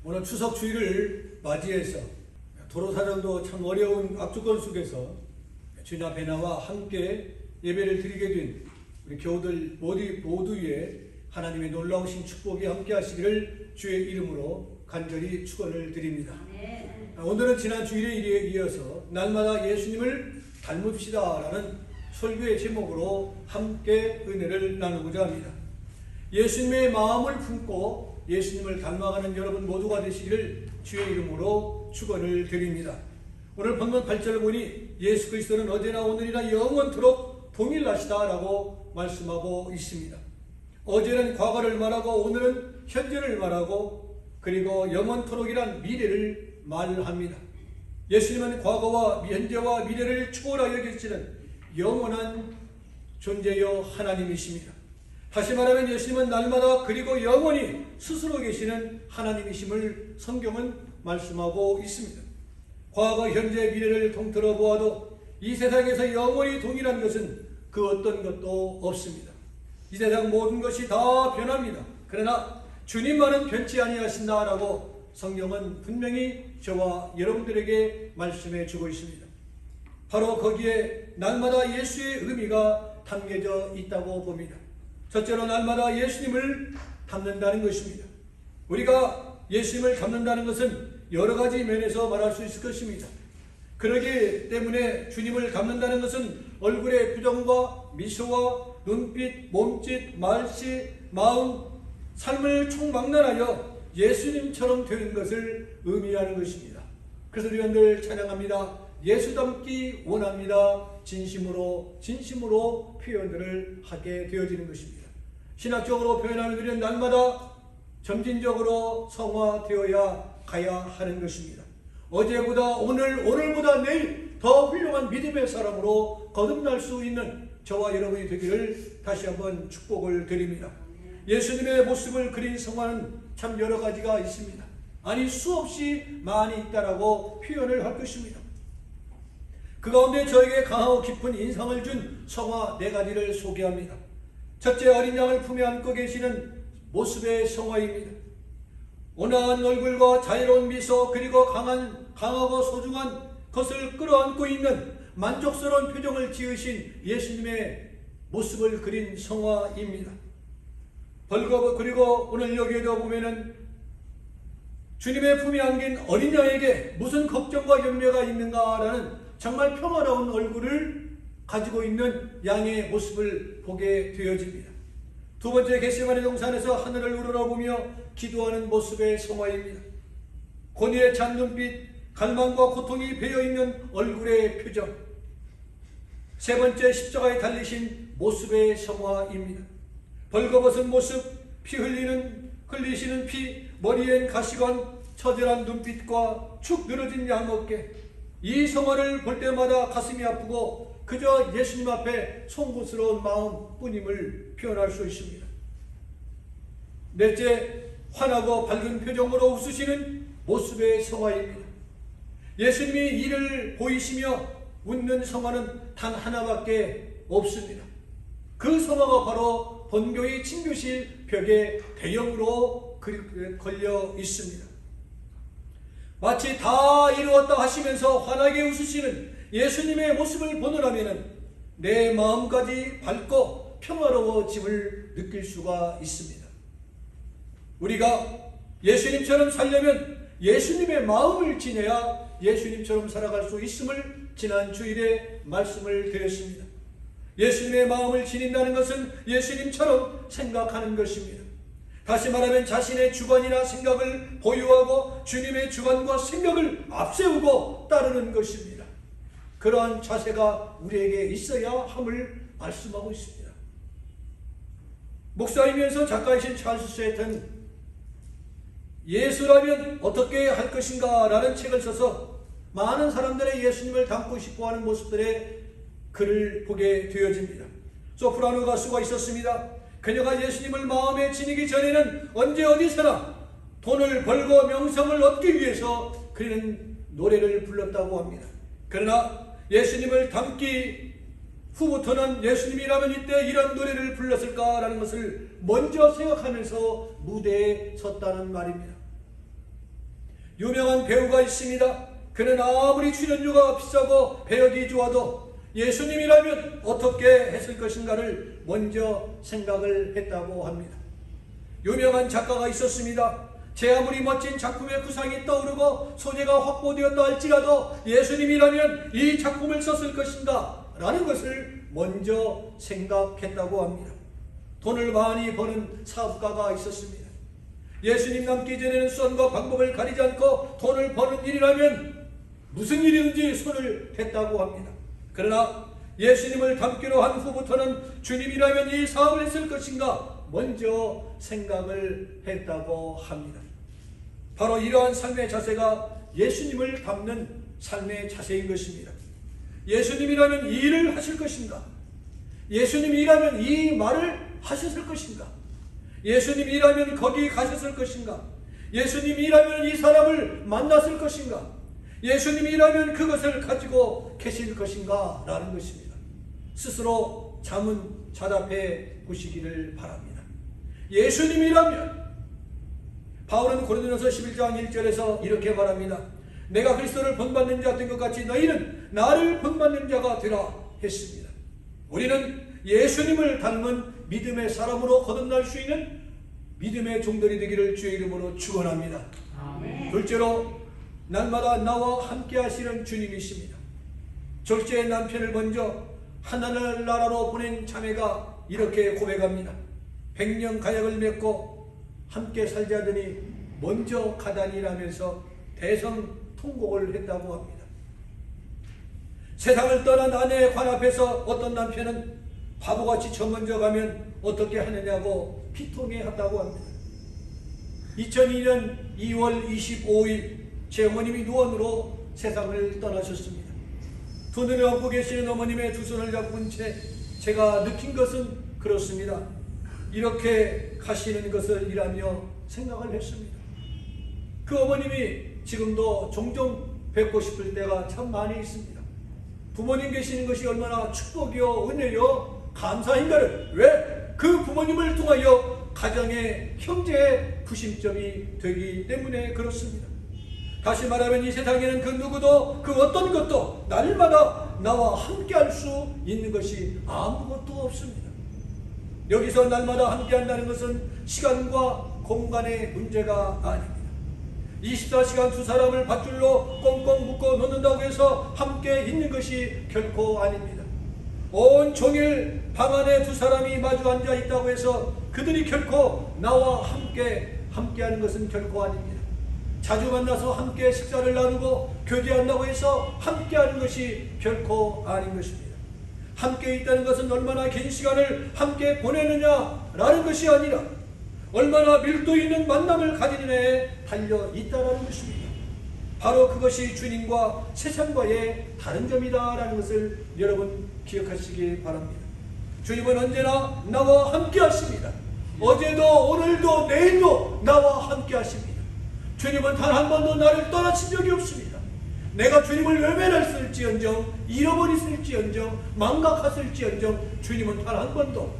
오늘 추석 주일을 맞이해서 도로 사정도 참 어려운 악조건 속에서 주님 앞에 나와 함께 예배를 드리게 된 우리 교우들 모두의 하나님의 놀라우신 축복이 함께 하시기를 주의 이름으로 간절히 축원을 드립니다. 오늘은 지난 주일에 이어서 날마다 예수님을 닮읍시다라는 설교의 제목으로 함께 은혜를 나누고자 합니다. 예수님의 마음을 품고 예수님을 닮아가는 여러분 모두가 되시기를 주의 이름으로 축원을 드립니다. 오늘 본문 8절을 보니 예수 그리스도는 어제나 오늘이나 영원토록 동일하시다라고 말씀하고 있습니다. 어제는 과거를 말하고 오늘은 현재를 말하고 그리고 영원토록이란 미래를 말합니다. 예수님은 과거와 현재와 미래를 초월하여 계시는 영원한 존재여 하나님이십니다. 다시 말하면 예수님은 날마다 그리고 영원히 스스로 계시는 하나님이심을 성경은 말씀하고 있습니다. 과거, 현재, 미래를 통틀어 보아도 이 세상에서 영원히 동일한 것은 그 어떤 것도 없습니다. 이 세상 모든 것이 다 변합니다. 그러나 주님만은 변치 아니하신다라고 성경은 분명히 저와 여러분들에게 말씀해 주고 있습니다. 바로 거기에 날마다 예수의 의미가 담겨져 있다고 봅니다. 첫째로 날마다 예수님을 닮는다는 것입니다. 우리가 예수님을 닮는다는 것은 여러 가지 면에서 말할 수 있을 것입니다. 그러기 때문에 주님을 닮는다는 것은 얼굴의 표정과 미소와 눈빛, 몸짓, 말씨, 마음, 삶을 총망라하여 예수님처럼 되는 것을 의미하는 것입니다. 그래서 우리가 늘 찬양합니다. 예수 닮기 원합니다. 진심으로 표현들을 하게 되어지는 것입니다. 신학적으로 표현하는 우리는 날마다 점진적으로 성화되어야 가야 하는 것입니다. 어제보다 오늘보다 내일 더 훌륭한 믿음의 사람으로 거듭날 수 있는 저와 여러분이 되기를 다시 한번 축복을 드립니다. 예수님의 모습을 그린 성화는 참 여러 가지가 있습니다. 아니 수없이 많이 있다라고 표현을 할 것입니다. 그 가운데 저에게 강하고 깊은 인상을 준 성화 4가지를 소개합니다. 첫째, 어린 양을 품에 안고 계시는 모습의 성화입니다. 온화한 얼굴과 자유로운 미소 그리고 강하고 소중한 것을 끌어안고 있는 만족스러운 표정을 지으신 예수님의 모습을 그린 성화입니다. 그리고 오늘 여기에도 보면은 주님의 품에 안긴 어린 양에게 무슨 걱정과 염려가 있는가라는 정말 평화로운 얼굴을 가지고 있는 양의 모습을 보게 되어집니다. 두 번째, 겟세마네 동산에서 하늘을 우러러보며 기도하는 모습의 성화입니다. 고뇌에 찬 눈빛, 갈망과 고통이 배어있는 얼굴의 표정. 세 번째, 십자가에 달리신 모습의 성화입니다. 벌거벗은 모습, 흘리시는 피, 머리엔 가시관, 처절한 눈빛과 축 늘어진 양어깨. 이 성화를 볼 때마다 가슴이 아프고 그저 예수님 앞에 송구스러운 마음뿐임을 표현할 수 있습니다. 넷째, 환하고 밝은 표정으로 웃으시는 모습의 성화입니다. 예수님이 이를 보이시며 웃는 성화는 단 하나밖에 없습니다. 그 성화가 바로 본교의 친교실 벽에 대형으로 걸려 있습니다. 마치 다 이루었다 하시면서 환하게 웃으시는 예수님의 모습을 보느라면 내 마음까지 밝고 평화로워짐을 느낄 수가 있습니다. 우리가 예수님처럼 살려면 예수님의 마음을 지내야 예수님처럼 살아갈 수 있음을 지난 주일에 말씀을 드렸습니다. 예수님의 마음을 지닌다는 것은 예수님처럼 생각하는 것입니다. 다시 말하면 자신의 주관이나 생각을 보유하고 주님의 주관과 생각을 앞세우고 따르는 것입니다. 그러한 자세가 우리에게 있어야 함을 말씀하고 있습니다. 목사이면서 작가이신 찰스 스웨이턴 예수라면 어떻게 할 것인가 라는 책을 써서 많은 사람들의 예수님을 닮고 싶어하는 모습들의 글을 보게 되어집니다. 소프라노 가수가 있었습니다. 그녀가 예수님을 마음에 지니기 전에는 언제 어디서나 돈을 벌고 명성을 얻기 위해서 그는 노래를 불렀다고 합니다. 그러나 예수님을 닮기 후부터는 예수님이라면 이때 이런 노래를 불렀을까라는 것을 먼저 생각하면서 무대에 섰다는 말입니다. 유명한 배우가 있습니다. 그는 아무리 출연료가 비싸고 배역이 좋아도 예수님이라면 어떻게 했을 것인가를 먼저 생각을 했다고 합니다. 유명한 작가가 있었습니다. 제 아무리 멋진 작품의 구상이 떠오르고 소재가 확보되었다 할지라도 예수님이라면 이 작품을 썼을 것인가 라는 것을 먼저 생각했다고 합니다. 돈을 많이 버는 사업가가 있었습니다. 예수님 남기 전에는 수단과 방법을 가리지 않고 돈을 버는 일이라면 무슨 일이든지 손을 댔다고 합니다. 그러나 예수님을 닮기로 한 후부터는 주님이라면 이 사업을 했을 것인가 먼저 생각을 했다고 합니다. 바로 이러한 삶의 자세가 예수님을 닮는 삶의 자세인 것입니다. 예수님이라면 이 일을 하실 것인가? 예수님이라면 이 말을 하셨을 것인가? 예수님이라면 거기 가셨을 것인가? 예수님이라면 이 사람을 만났을 것인가? 예수님이라면 그것을 가지고 계실 것인가? 라는 것입니다. 스스로 자답해 보시기를 바랍니다. 예수님이라면 바울은 고린도전서 11장 1절에서 이렇게 말합니다. 내가 그리스도를 본받는 자 된 것 같이 너희는 나를 본받는 자가 되라 했습니다. 우리는 예수님을 닮은 믿음의 사람으로 거듭날 수 있는 믿음의 종들이 되기를 주의 이름으로 축원합니다. 아멘. 둘째로 날마다 나와 함께 하시는 주님이십니다. 졸지의 남편을 먼저 하나님 나라로 보낸 자매가 이렇게 고백합니다. 100년 가약을 맺고 함께 살자더니 먼저 가다니라면서 대성통곡을 했다고 합니다. 세상을 떠난 아내의 관 앞에서 어떤 남편은 바보같이 저 먼저 가면 어떻게 하느냐고 피통해했다고 합니다. 2002년 2월 25일 제 어머님이 노원으로 세상을 떠나셨습니다. 두 눈을 얹고 계시는 어머님의 두 손을 잡은 채 제가 느낀 것은 그렇습니다. 이렇게 가시는 것을 이라며 생각을 했습니다. 그 어머님이 지금도 종종 뵙고 싶을 때가 참 많이 있습니다. 부모님 계시는 것이 얼마나 축복이요 은혜요 감사인가를 왜? 그 부모님을 통하여 가정의 형제의 부심점이 되기 때문에 그렇습니다. 다시 말하면 이 세상에는 그 누구도 그 어떤 것도 날마다 나와 함께 할 수 있는 것이 아무것도 없습니다. 여기서 날마다 함께 한다는 것은 시간과 공간의 문제가 아닙니다. 24시간 두 사람을 밧줄로 꽁꽁 묶어 놓는다고 해서 함께 있는 것이 결코 아닙니다. 온 종일 방 안에 두 사람이 마주 앉아 있다고 해서 그들이 결코 나와 함께하는 것은 결코 아닙니다. 자주 만나서 함께 식사를 나누고 교제한다고 해서 함께하는 것이 결코 아닌 것입니다. 함께 있다는 것은 얼마나 긴 시간을 함께 보내느냐라는 것이 아니라 얼마나 밀도 있는 만남을 가지느냐에 달려 있다라는 것입니다. 바로 그것이 주님과 세상과의 다른 점이다라는 것을 여러분 기억하시기 바랍니다. 주님은 언제나 나와 함께 하십니다. 어제도 오늘도 내일도 나와 함께 하십니다. 주님은 단 한 번도 나를 떠나친 적이 없습니다. 내가 주님을 외면했을지언정 잃어버렸을지언정 망각했을지언정 주님은 단 한 번도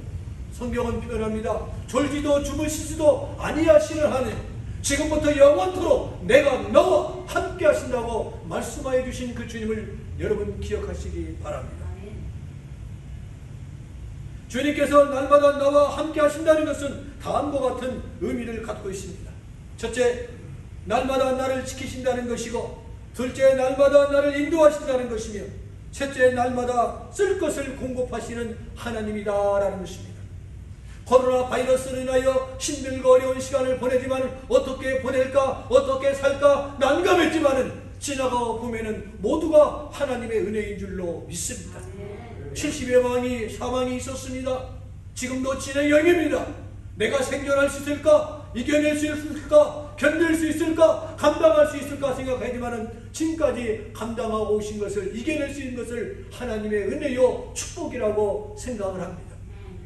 성경은 표현합니다. 졸지도 주무시지도 아니하시는 하나님 지금부터 영원토록 내가 너와 함께 하신다고 말씀하여 주신 그 주님을 여러분 기억하시기 바랍니다. 주님께서 날마다 나와 함께 하신다는 것은 다음과 같은 의미를 갖고 있습니다. 첫째, 날마다 나를 지키신다는 것이고, 둘째, 날마다 나를 인도하신다는 것이며, 셋째, 날마다 쓸 것을 공급하시는 하나님이다라는 것입니다. 코로나 바이러스로 인하여 힘들고 어려운 시간을 보내지만 어떻게 보낼까, 어떻게 살까 난감했지만은 지나가 보면은 모두가 하나님의 은혜인 줄로 믿습니다. 70여 명이 사망이 있었습니다. 지금도 진행형입니다. 내가 생존할 수 있을까? 이겨낼 수 있을까? 견딜 수 있을까? 감당할 수 있을까? 생각하지만은 지금까지 감당하고 오신 것을 이겨낼 수 있는 것을 하나님의 은혜요 축복이라고 생각을 합니다.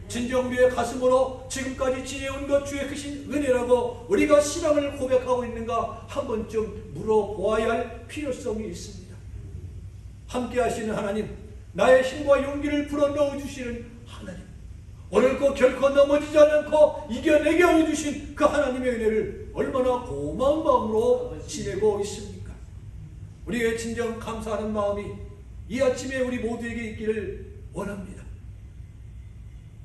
진정부의 가슴으로 지금까지 지내온 것 주의 크신 은혜라고 우리가 신앙을 고백하고 있는가 한 번쯤 물어보아야 할 필요성이 있습니다. 함께 하시는 하나님, 나의 힘과 용기를 불어넣어 주시는 하나님, 오늘 꼭 결코 넘어지지 않고 이겨내게 하여 주신 그 하나님의 은혜를 얼마나 고마운 마음으로 지내고 있습니까? 우리의 진정 감사하는 마음이 이 아침에 우리 모두에게 있기를 원합니다.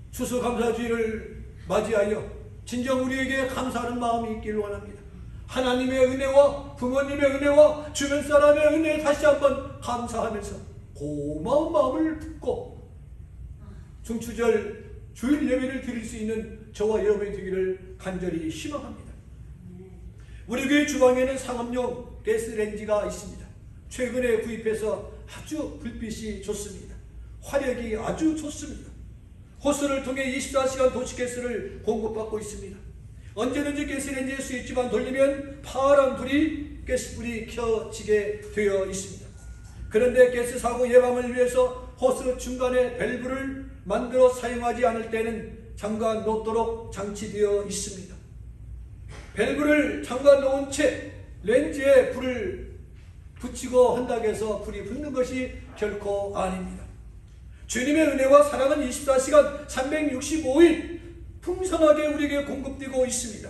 추수감사주의를 맞이하여 진정 우리에게 감사하는 마음이 있기를 원합니다. 하나님의 은혜와 부모님의 은혜와 주변 사람의 은혜에 다시 한번 감사하면서 고마운 마음을 품고 중추절 주일 예배를 드릴 수 있는 저와 여러분이 되기를 간절히 희망합니다. 우리 교회 주방에는 상업용 가스레인지가 있습니다. 최근에 구입해서 아주 불빛이 좋습니다. 화력이 아주 좋습니다. 호스를 통해 24시간 도시가스를 공급받고 있습니다. 언제든지 가스레인지의 스위치만 돌리면 파란 불이 가스불이 켜지게 되어 있습니다. 그런데 가스 사고 예방을 위해서 호스 중간에 밸브를 만들어 사용하지 않을 때는 잠가 놓도록 장치되어 있습니다. 밸브를 잠가 놓은 채 렌즈에 불을 붙이고 한다고 해서 불이 붙는 것이 결코 아닙니다. 주님의 은혜와 사랑은 24시간 365일 풍성하게 우리에게 공급되고 있습니다.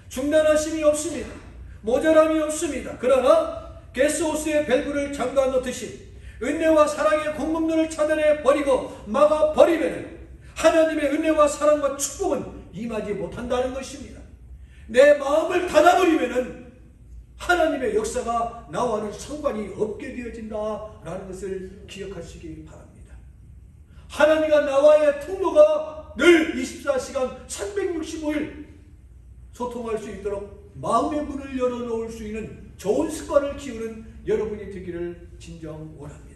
중단하심이 없습니다. 모자람이 없습니다. 그러나 가스호스의 밸브를 잠가 놓듯이 은혜와 사랑의 공급로를 차단해 버리고 막아 버리면 하나님의 은혜와 사랑과 축복은 임하지 못한다는 것입니다. 내 마음을 닫아버리면 하나님의 역사가 나와는 상관이 없게 되어진다라는 것을 기억하시기 바랍니다. 하나님과 나와의 통로가 늘 24시간 365일 소통할 수 있도록 마음의 문을 열어놓을 수 있는 좋은 습관을 키우는 여러분이 되기를 진정 원합니다.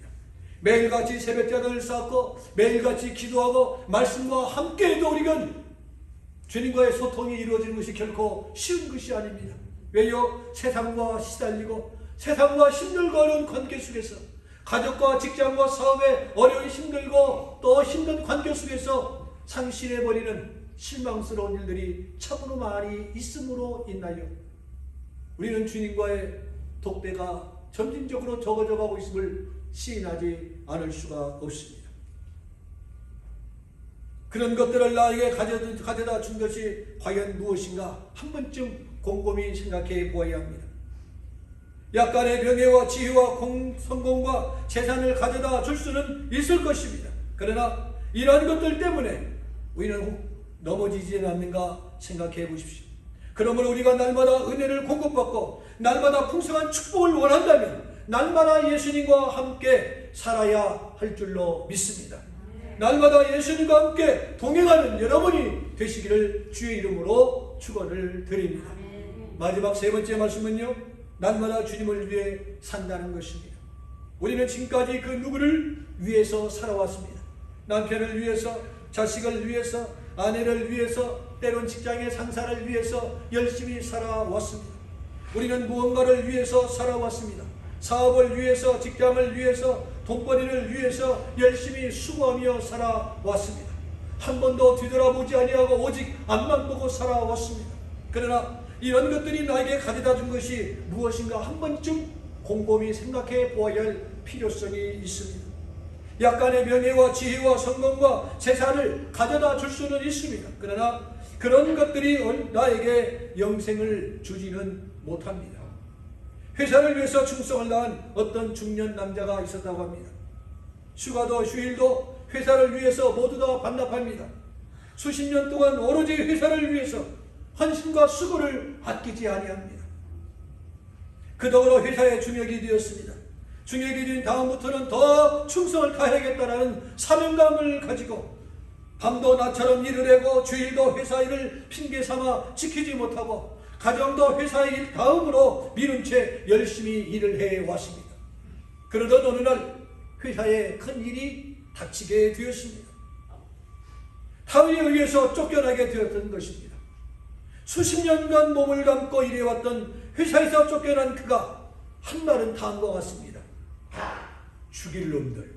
매일같이 새벽자단을 쌓고 매일같이 기도하고 말씀과 함께해도 우리는 주님과의 소통이 이루어지는 것이 결코 쉬운 것이 아닙니다. 왜요? 세상과 시달리고 세상과 힘들고 어려운 관계 속에서 가족과 직장과 사업에 어려운 힘들고 또 힘든 관계 속에서 상실해버리는 실망스러운 일들이 참으로 많이 있음으로 인하여 우리는 주님과의 독대가 점진적으로 적어져 가고 있음을 시인하지 않을 수가 없습니다. 그런 것들을 나에게 가져다 준 것이 과연 무엇인가 한 번쯤 곰곰이 생각해 보아야 합니다. 약간의 명예와 지혜와 성공과 재산을 가져다 줄 수는 있을 것입니다. 그러나 이러한 것들 때문에 우리는 넘어지지는 않는가 생각해 보십시오. 그러므로 우리가 날마다 은혜를 공급받고 날마다 풍성한 축복을 원한다면 날마다 예수님과 함께 살아야 할 줄로 믿습니다. 날마다 예수님과 함께 동행하는 여러분이 되시기를 주의 이름으로 축원을 드립니다. 마지막 세 번째 말씀은요, 날마다 주님을 위해 산다는 것입니다. 우리는 지금까지 그 누구를 위해서 살아왔습니다. 남편을 위해서, 자식을 위해서, 아내를 위해서, 때론 직장의 상사를 위해서 열심히 살아왔습니다. 우리는 무언가를 위해서 살아왔습니다. 사업을 위해서, 직장을 위해서, 돈벌이를 위해서 열심히 수고하며 살아왔습니다. 한 번도 뒤돌아보지 아니하고 오직 앞만 보고 살아왔습니다. 그러나 이런 것들이 나에게 가져다 준 것이 무엇인가 한 번쯤 곰곰이 생각해 보아야 할 필요성이 있습니다. 약간의 명예와 지혜와 성공과 재산을 가져다 줄 수는 있습니다. 그러나 그런 것들이 나에게 영생을 주지는 못합니다. 회사를 위해서 충성을 다한 어떤 중년 남자가 있었다고 합니다. 휴가도 휴일도 회사를 위해서 모두 다 반납합니다. 수십 년 동안 오로지 회사를 위해서 헌신과 수고를 아끼지 아니합니다. 그 덕으로 회사에 중역이 되었습니다. 중역이 된 다음부터는 더 충성을 다해야겠다라는 사명감을 가지고 밤도 낮처럼 일을 하고 주일도 회사 일을 핑계 삼아 지키지 못하고 가정도 회사 일 다음으로 미룬 채 열심히 일을 해왔습니다. 그러던 어느 날 회사에 큰 일이 닥치게 되었습니다. 타의에 의해서 쫓겨나게 되었던 것입니다. 수십 년간 몸을 감고 일해왔던 회사에서 쫓겨난 그가 한말은 다 한 것 같습니다. 죽일 놈들.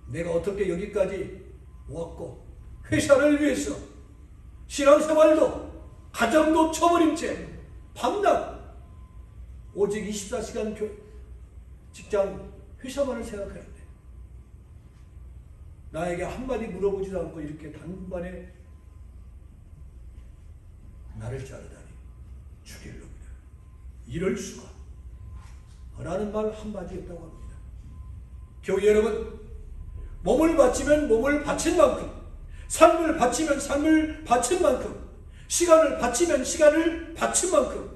내가 어떻게 여기까지 왔고 회사를 위해서 신앙생활도 가정도 쳐버린 채 밤낮 오직 24시간 직장 회사만을 생각하는데 나에게 한마디 물어보지도 않고 이렇게 단번에 나를 자르다니 죽일 놈이다. 이럴 수가. 라는 말 한마디 없다고 합니다. 교회 여러분, 몸을 바치면 몸을 바친 만큼, 삶을 바치면 삶을 바친 만큼, 시간을 바치면 시간을 바친 만큼,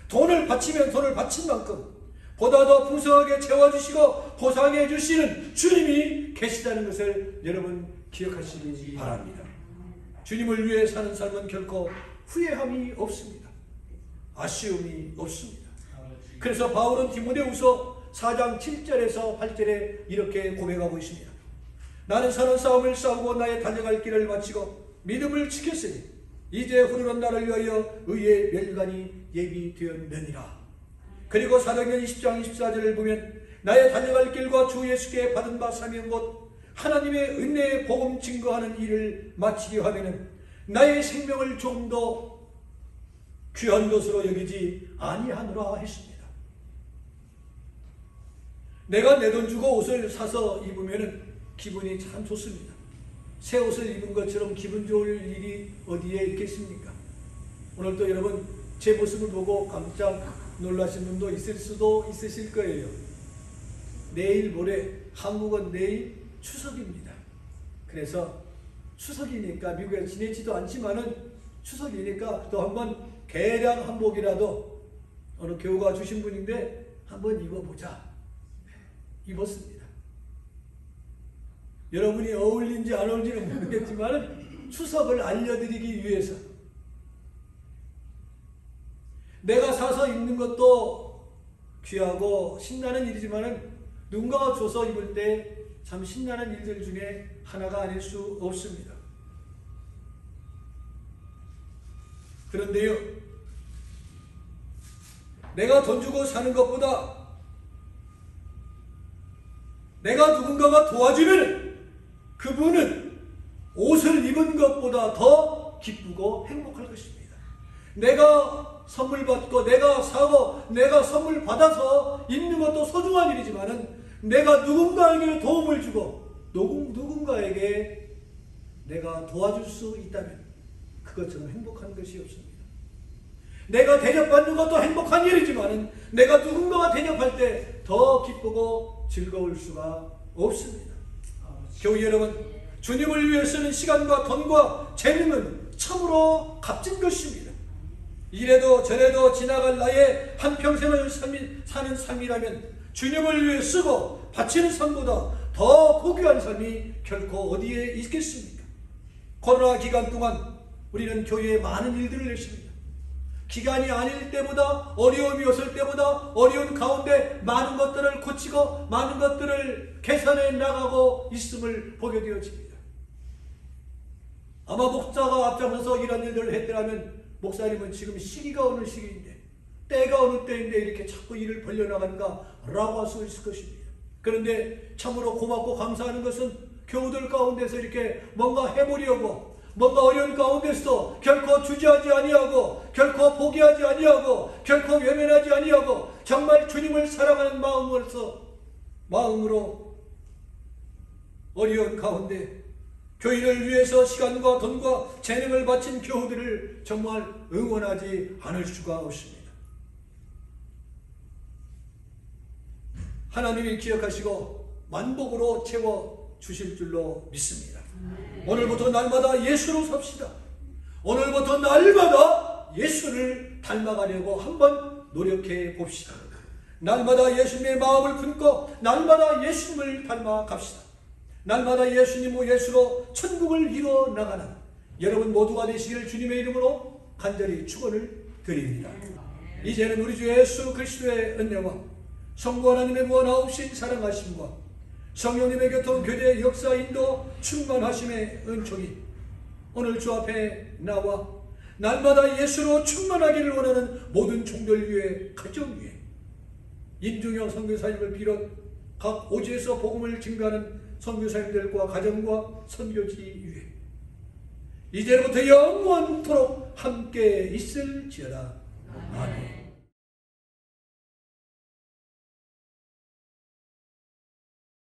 돈을 바치면 돈을 바친 만큼 보다 더 풍성하게 채워주시고 보상해 주시는 주님이 계시다는 것을 여러분 기억하시기 바랍니다. 주님을 위해 사는 삶은 결코 후회함이 없습니다. 아쉬움이 없습니다. 그래서 바울은 디모데후서 4장 7절에서 8절에 이렇게 고백하고 있습니다. 나는 선한 싸움을 싸우고 나의 달려갈 길을 마치고 믿음을 지켰으니 이제 후르는 나를 위하여 의의 멸관이 예비되었느니라. 그리고 사도행전 20장 24절을 보면 나의 달려갈 길과 주 예수께 받은 바 사명 곧 하나님의 은혜의 복음 증거하는 일을 마치게 하면은 나의 생명을 좀 더 귀한 것으로 여기지 아니하노라 했습니다. 내가 내 돈 주고 옷을 사서 입으면 기분이 참 좋습니다. 새 옷을 입은 것처럼 기분 좋을 일이 어디에 있겠습니까? 오늘도 여러분 제 모습을 보고 깜짝 놀라신 분도 있을 수도 있으실 거예요. 내일 모레, 한국은 내일 추석입니다. 그래서 추석이니까 미국에 지내지도 않지만은 추석이니까 또 한번 개량 한복이라도 어느 교우가 주신 분인데 한번 입어보자. 입었습니다. 여러분이 어울린지 안 어울린지는 모르겠지만 추석을 알려드리기 위해서 내가 사서 입는 것도 귀하고 신나는 일이지만 누군가가 줘서 입을 때 참 신나는 일들 중에 하나가 아닐 수 없습니다. 그런데요, 내가 돈 주고 사는 것보다 내가 누군가가 도와주면 그분은 옷을 입은 것보다 더 기쁘고 행복할 것입니다. 내가 선물 받고 내가 사고 내가 선물 받아서 입는 것도 소중한 일이지만 내가 누군가에게 도움을 주고 누군가에게 내가 도와줄 수 있다면 그것처럼 행복한 것이 없습니다. 내가 대접받는 것도 행복한 일이지만 내가 누군가가 대접할 때 더 기쁘고 즐거울 수가 없습니다. 교회 여러분, 주님을 위해 쓰는 시간과 돈과 재능은 참으로 값진 것입니다. 이래도 저래도 지나갈 나의 한평생을 사는 삶이라면 주님을 위해 쓰고 바치는 삶보다 더 고귀한 삶이 결코 어디에 있겠습니까? 코로나 기간 동안 우리는 교회에 많은 일들을 했습니다. 기간이 아닐 때보다, 어려움이 없을 때보다 어려운 가운데 많은 것들을 고치고 많은 것들을 개선해 나가고 있음을 보게 되어집니다. 아마 목사가 앞장서서 이런 일들을 했더라면 목사님은 지금 시기가 어느 시기인데 때가 어느 때인데 이렇게 자꾸 일을 벌려나가는가 라고 할 수 있을 것입니다. 그런데 참으로 고맙고 감사하는 것은 교우들 가운데서 이렇게 뭔가 해보려고 뭔가 어려운 가운데서 결코 주저하지 아니하고 결코 포기하지 아니하고 결코 외면하지 아니하고 정말 주님을 사랑하는 마음으로 어려운 가운데 교회를 위해서 시간과 돈과 재능을 바친 교우들을 정말 응원하지 않을 수가 없습니다. 하나님이 기억하시고 만복으로 채워주실 줄로 믿습니다. 오늘부터 날마다 예수로 삽시다. 오늘부터 날마다 예수를 닮아가려고 한번 노력해 봅시다. 날마다 예수님의 마음을 품고 날마다 예수님을 닮아 갑시다. 날마다 예수님의 예수로 천국을 이루어 나가는 여러분 모두가 되시기를 주님의 이름으로 간절히 축원을 드립니다. 이제는 우리 주 예수 그리스도의 은혜와 성부 하나님의 무한하옵신 사랑하심과 성령님의 교통, 교제, 역사, 인도, 충만하심의 은총이 오늘 주 앞에 나와 날마다 예수로 충만하기를 원하는 모든 종들 위에, 가정 위에, 임중영 선교사님을 비롯 각 오지에서 복음을 증가하는 선교사님들과 가정과 선교지 위에 이제부터 영원토록 함께 있을지어다. 아멘.